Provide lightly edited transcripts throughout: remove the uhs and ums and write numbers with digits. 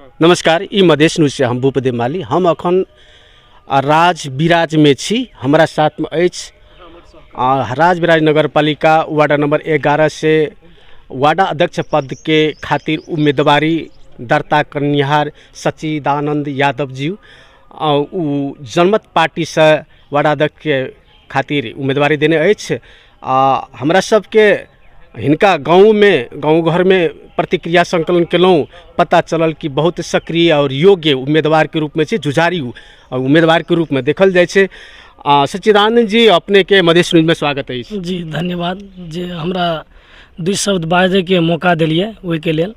नमस्कार, ई मधेश न्यूज से हम भूपदेव माली। हम अखन राज बिराज में छी। हमारा साथ में राज बिराज नगर पालिका वार्ड नंबर 11 से वार्ड अध्यक्ष पद के खातिर उम्मीदवारी दर्ता करनिहार सच्चिदानंद यादव जी जनमत पार्टी से वार्ड अध्यक्ष के खातिर उम्मीदवारी देने अछि। हमरा सबके हिनका गाँव घर में प्रतिक्रिया संकलन केलहुँ, पता चलल कि बहुत सक्रिय और योग्य उम्मीदवार के रूप में छै, जुझारू उम्मीदवार के रूप में देखल जाए छै। सच्चिदानंद जी, अपने के मधेश न्यूज में स्वागत है जी। धन्यवाद जे हमरा 2 शब्द बाजे के मौका दिलिए ओहि के लेल।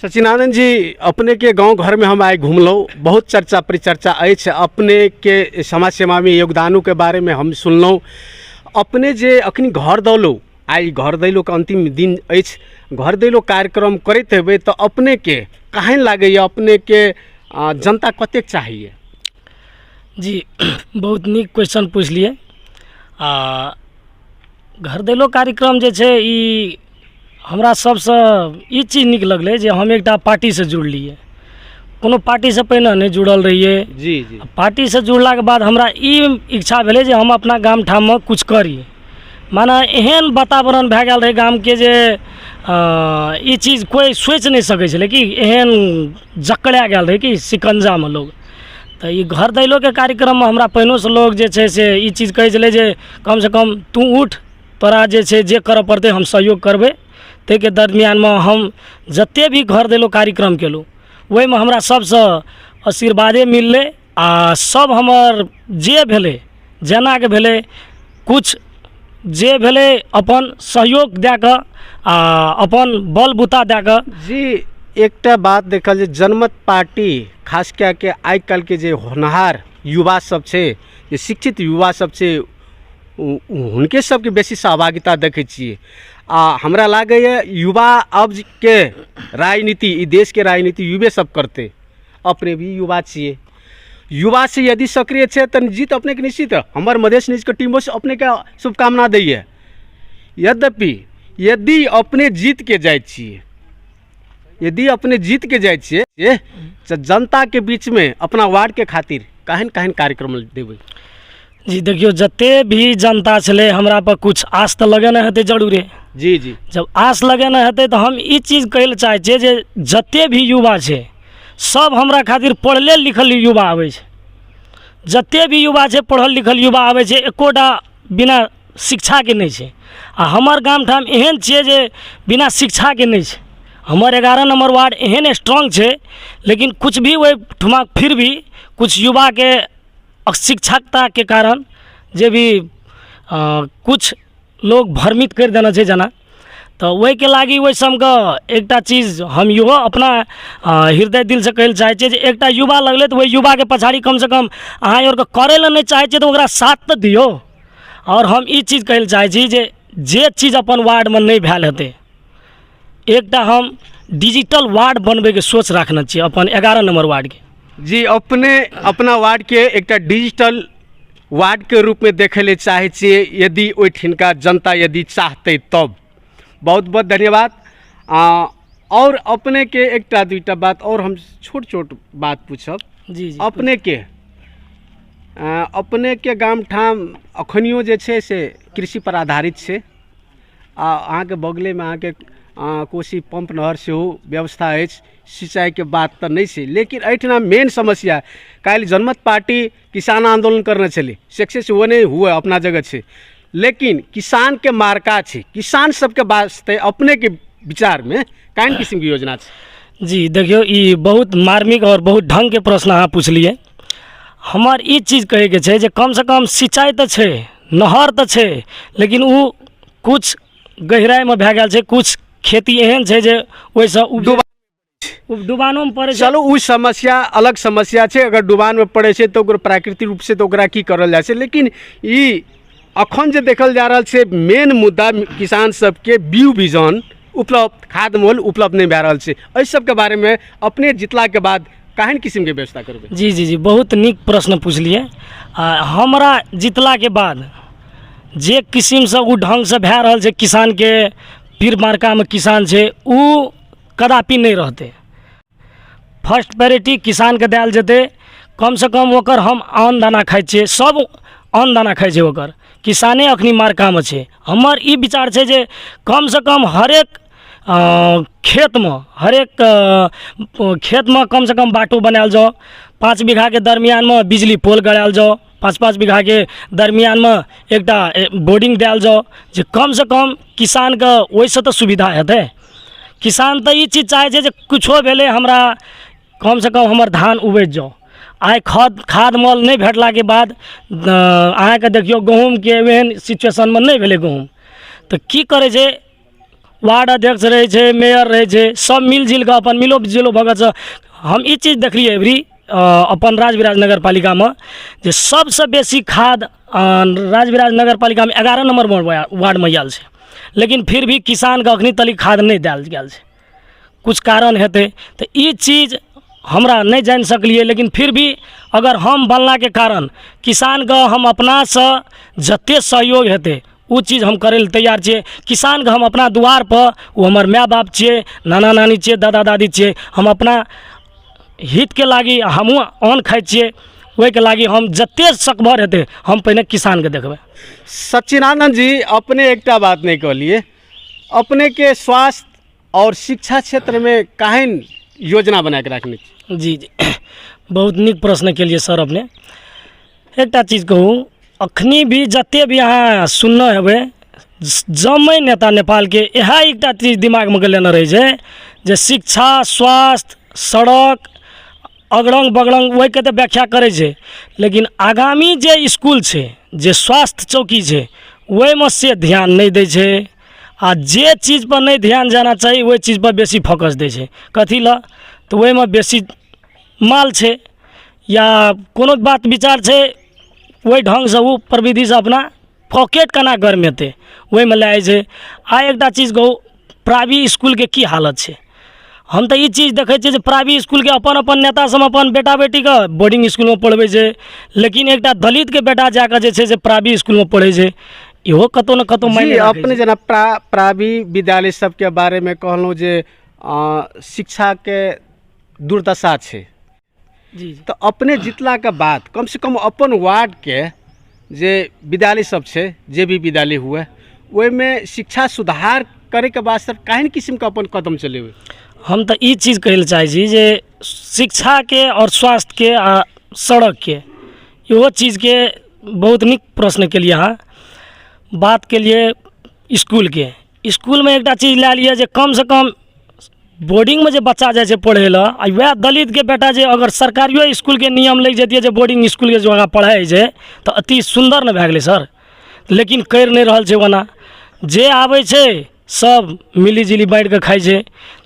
सच्चिदानंद जी, अपने के गांव घर में हम आए घूमलहुँ, बहुत चर्चा परिचर्चा अछि। अपने के समाज सेवा में योगदानों के बारे में हम सुनलहुँ। अपने जे अखनी घर दौलहुँ, आई घर दैलो के अंतिम दिन अछि, घर दैलो कार्यक्रम करते हेबै तो अपने के केहन लागैए? अपने के जनता कतेक चाहिए? जी, बहुत नीक क्वेश्चन पूछलिए। घर दैलो कार्यक्रम जे छै ई हमरा सबसे ई चीज नीक लगलै जे हम एकटा पार्टी से जुड़लिए। कोनो पार्टी से पहिने नहीं जुड़ल रहिए। जी जी। पार्टी से जुड़ला के बाद हमरा ई इच्छा भेलै जे हम अपना गाम ठाम में कुछ करी। माना एहन वातावरण भए गेल रहे गाम के जे ई चीज कोई सोच नहीं सकै छलै कि एहन जकड़ा गेल रहे कि शिकंजा में लोग। तो ये घर दैलो के कार्यक्रम में हमरा पहिनो से लोग जे छै से ई चीज कहै छलै जे कम से कम तू उठ, तोरा जे छै जे करऽ पड़तै हम सहयोग करबै। ते के दरमियान में हम जते भी घर दैलो कार्यक्रम केलहुँ ओहि में हमरा सबसे आशीर्वादे मिललै। सब हमर जे भेलै जेना के भेलै, कुछ जे भेलै अपन सहयोग दे कऽ अपन बल बुता दे कऽ। जी, एकटा बात देखल जे जनमत पार्टी खास कए के आइ काल्हि के जे होनहार युवा सब छै, जे शिक्षित युवा सब छै, हुनके सबके बेसी सहभागिता देखै छियै। हमरा लागैए युवा अब के राजनीति, ई देश के राजनीति युवे सब करते। अपने भी युवा छियै, युवा से यदि सक्रिय छै तो जीत अपने के निश्चित है। हमार मधेश न्यूज के टीमों से अपने के शुभकामना दैए। यद्यपि यदि अपने जीत के जाए छियै, यदि अपने जीत के जाए छियै तो जनता के बीच में अपना वार्ड के खातिर केहन केहन कार्यक्रम देबै? जी देखियो, जते भी जनता छलै हमरा पर कुछ आस तो लगेने हेतै जरूरे। जी जी। जब आस लगेने हेतै तो हम ई चीज कहै लए चाहै छियै जे जते भी युवा छै सब हमरा खातिर पढ़ले लिखल युवा आबै छै। जते भी युवा छै पढ़ल लिखल युवा आबै छै, एकोटा बिना शिक्षा के नहीं छै। हमर गाम ठाम एहन छियै जे बिना शिक्षा के नहीं छै। हमर 11 नंबर वार्ड एहन स्ट्रांग छै, लेकिन कुछ भी वही ठुमा फिर भी कुछ युवा के अशिक्षकता के कारण जे भी कुछ लोग भ्रमित कर देना छै जना। तो वही के लागी वही समके एकटा चीज हम इहो अपना हृदय दिल से कहै लए चाहै छियै जे एकटा युवा लगले तो वही युवा के पछाड़ी कम से कम अहाँ और के करे ला नहीं चाहै छियै तो ओकरा साथ तो दियो। और हम ई चीज कहै लए चाहै छी जे चीज अपन वार्ड में नहीं भेल हेतै, एकटा हम डिजिटल वार्ड बनबै के सोच रखना चाहिए अपन 11 नंबर वार्ड के। जी, अपने अपना वार्ड के एकटा डिजिटल वार्ड के रूप में देखे ले चाहे छियै, यदि ओहिठिनका जनता यदि चाहते तब। बहुत बहुत धन्यवाद। और अपने के एकटा दूटा बात और हम छोट छोट बात पूछब। जी जी। अपने के गाम ठाम अखनियो जे छै से कृषि पर आधारित छै। अहाँ के बगले में अहाँ के कोसी पंप नहर से व्यवस्था अछि, सिंचाई के बात तो नहीं छै। लेकिन एहिठिना मेन समस्या, काल्हि जनमत पार्टी किसान आंदोलन करने चले, सक्सेस हुए नहीं हुए अपना जगह छै, लेकिन किसान के मार्का छै। किसान सबके वास्ते अपने के विचार में केहन किस्म की योजना छै? जी देखियो, ई बहुत मार्मिक और बहुत ढंग के प्रश्न अहाँ पूछलिए। हमार ई चीज कहे के छै जे कम से कम सिंचाई तो छै, नहर तो छै, लेकिन उ कुछ गहराई में भए गेल छै, कुछ खेती एहन छै जे ओइसे डुबानो में पड़े। चलो उ समस्या अलग समस्या छै। अगर डुबान में पड़े छै तो ओकर प्राकृतिक रूप से तो ओकरा की करल जाए छै। लेकिन ई अखन जे देखल जा रहल छै मेन मुद्दा किसान सबके बीज बीजन उपलब्ध, खाद मोल उपलब्ध नहीं भए रहल छै। एहि सबके बारे में अपने जितला के बाद केहन किस्म के व्यवस्था करबै? जी जी जी, बहुत नीक प्रश्न पूछलिए। हमरा जितला के बाद जे किस्म से उ ढंग से भए रहल छै, किसान के पीर मार्का में किसान छै, उ कदापि नहीं रहते। फर्स्ट प्रायोरिटी किसानके देल जेतै। कमसँ कम ओकर हम अन्न दाना खाइ छियै, सब अन्न दाना खाइ छै ओकर, किसाने अखनी मार्कामे छै। हमर ई विचार छै जे कमसँ कम हरेक खेतमे कमसँ कम बाटो बनायल जाओ, 5 बीघाके दरमियानमे बिजली पोल गड़ायल जाओ, 5-5 बीघाके दरमियानमे एकटा बोर्डिंग देल जाओ, जे कमसँ कम किसानके ओहिसँ तऽ सुविधा हेतै। किसान तऽ ई चीज चाहै छै जे किछो भेलै हमरा कमसँ कम हमर धान उपजि जाओ। आइ खाद मोल नहि भेटलाके बाद अहाँके देखियौ गहूँमके एहन सिचुएशनमे नहि भेलै गहूँम, तऽ की करै छै वार्ड अध्यक्ष रहै छै, मेयर रहै छै, सब मिलजुलि कऽ अपन मिलो जुलो भगतसँ हम ई चीज देखलियै एवरी अपन राजविराज नगर पालिकामे जे सबसँ बेसी खाद राजविराज नगर पालिकामे 11 नंबर वार्डमे आयल छै, लेकिन फिर भी किसानके अखनी तलिक खाद नहि देल गेल छै। कुछ कारण हेतै तऽ ई चीज हमरा नहीं जान सकलिए, लेकिन फिर भी अगर हम बनलाके कारण किसानके हम अपनासँ जते सहयोग हेतै वो चीज़ हम करे तैयार छियै। किसानके हम अपना दुआर पर, वो हमर माय बाप छियै, नाना नानी छियै, दादा दादी छियै, हम अपना हितके लागी हमहूँ अन्न खाइ छियै, ओहिके लागी हम जते सकभर हेतै हम पहिने किसानके देखबै। सच्चिदानंद जी अपने एकटा बात नहीं कहलिए, अपने के स्वास्थ्य और शिक्षा क्षेत्र में काहन योजना बना के रखने छी? जी बहुत नीक प्रश्न केलिए सर। अपने एकटा चीज कहूँ, अखनी भी जते भी अहाँ सुनने हेबै जमै नेता नेपालके इएह एकटा चीज दिमागमे लेने रहै छै जे शिक्षा, स्वास्थ्य, सड़क, अगड़ंग बगड़ंग ओहिके तऽ व्याख्या करै छै, लेकिन आगामी जे स्कूल छै, जे स्वास्थ्य चौकी छै, ओहिमे से ध्यान नहीं दै छै। आ जे चीज़ पर नहीं ध्यान जाना चाहिए वही चीज़ पर बेसी फोकस दै छै। कथी लए तऽ ओहिमे बेसी माल छै या कोनो बात विचार छै, वही ढंगसँ ओ प्रविधिसँ अपना पॉकेट केना गरमेतै ओहिमे लए जाइ छै। आ एकटा चीज कहू, प्राइवेट स्कूलके की हालत छै। हम तऽ ई चीज देखै छियै जे प्राइवेट स्कूलके अपन अपन नेता सब अपन बेटा बेटीके बोर्डिंग स्कूलमे पढ़बै छै, लेकिन एकटा दलितके बेटा जाकऽ जे छै से प्राइवेट स्कूलमे पढ़ै छै, इहो कतौ न कतौ मायने राखै छै। अपने जेना प्राइवेट विद्यालय सबके बारेमे कहलहुँ जे शिक्षाके दुर्दशा छै, जी तो अपने जितलाके बाद कम से कम अपन वार्डके जे विद्यालय सब छै, जे भी विद्यालय हुए, ओहिमे शिक्षा सुधार करैके वास्ते केहन किस्मके अपन कदम चलेबै? हम तऽ ई चीज कहै लए चाहै छी जे शिक्षाके और स्वास्थ्यके आ सड़कके इहो चीजके बहुत नीक प्रश्न केलिए अहाँ। बात केलिए स्कूलके, स्कूलमे एकटा चीज लए लिअ जे कम से कम बोर्डिंगमे जे बच्चा जाइ छै पढ़ै लए, आ वएह दलितके बेटा जे अगर सरकारियो स्कूलके नियम लागि जैतियै जे बोर्डिंग स्कूलके जो आगाँ पढ़ाइ छै तऽ अति सुन्दर ने भए गेलै सर, लेकिन करि नहीं रहल छै ओना। जे आबै छै सब मिली जुली बाँटि कऽ खाइ छै।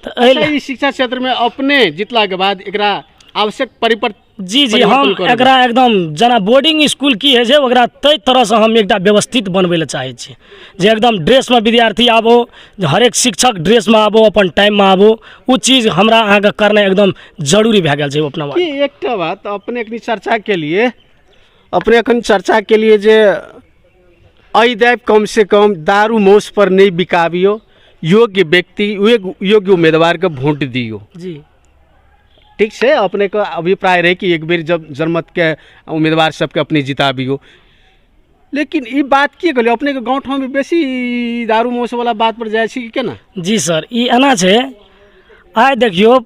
तऽ एहि शिक्षा क्षेत्रमे अपने जितलाके बाद एकरा आवश्यक परिवर्तन जी हम एकरा एकदम जेना बोर्डिंग स्कूल की है छै ओकरा तै तरहसँ हम एकटा व्यवस्थित बनबै लए चाहै छी जे एकदम ड्रेसमे विद्यार्थी आबो, जे हरेक शिक्षक ड्रेसमे आबो, अपन टाइममे आबो, ओ चीज हमरा अहाँके करनाइ एकदम जरूरी भए गेल छै अपना बात। एकटा बात अपने एखन चर्चा केलिए जे अइदैब कम से कम दारू मौस पर नहीं बिकाबियो, योग्य व्यक्ति योग्य उम्मीदवार के वोट दियो। जी ठीक है, अपने का अभिप्राय रहे कि एक बेर जब जनमत के उम्मीदवार सबके अपने जिताबियो, लेकिन ई बात की कहलिए अपने के गाँव ठाम में बेसी दारू मौस वाला बात पर जाइ छी कि केना? जी सर, ई एना छै, आइ देखियो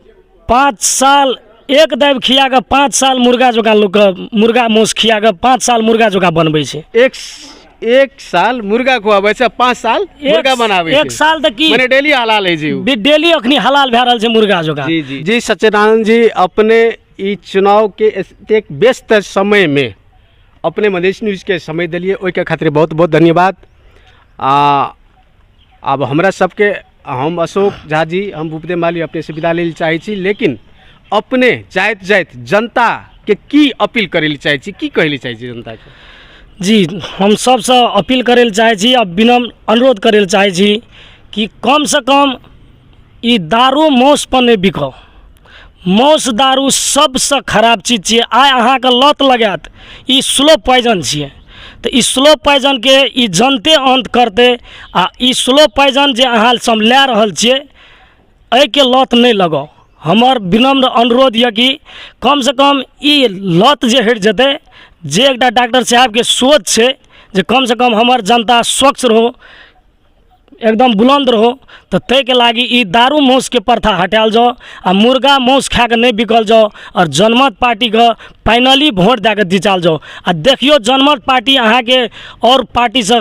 5 साल एक दाबि खिया कऽ 5 साल मुर्गा जकाँ लोकके मुर्गा मौस खिया कऽ 5 साल मुर्गा जकाँ बनबै छै। एक साल मुर्गा खुआबै छै, 5 साल मुर्गा बनाबै छै। एक साल तक की माने डेली हलाल है जी, डेली अखनी हलाल भए रहल छै मुर्गा जकाँ। जी सच्चिदानंद जी, अपने ई चुनाव के एक व्यस्त समय में अपने मधेश न्यूज के समय दिलिए, ओहिके खातिर बहुत बहुत धन्यवाद। अब हमरा सबके हम अशोक झा जी, हम भूपदेव माली अपने से विदा ले चाहै छी, लेकिन अपने जाइत जाइत जनता के की अपील करे ले चाहै छी, की कहै ले चाहै छी जनता के? जी हम सबसे अपील करे ले चाहै छी, अब विनम्र अनुरोध करे ले चाहै छी कि कम से कम ई दारू मौस पर नहीं बिकाओ। मौस दारू सबसे खराब चीज छियै। आइ अहाँके लत लगात, ई स्लो पॉइजन छियै, तऽ ई स्लो पॉइजनके ई जनते अंत करतै। आ ई स्लो पॉइजन जे अहाँ सब लए रहल छियै, एहिके लत नहीं लगाओ। हमर विनम्र अनुरोध यऽ कि कम से कम ई लत जे हटि जेतै, जे एकटा डॉक्टर साहब के सोच छै जे कम से कम हमर जनता स्वच्छ रहो, एकदम बुलंद रहो, तो ताहिके लागी ई दारू मौस के प्रथा हटायल जाओ आ मुर्गा मौस खा के नहीं बिकल जाओ और जनमत पार्टी के फाइनली वोट दे के जिताल जाओ। आ देखियो जनमत पार्टी अहाँ के और पार्टी से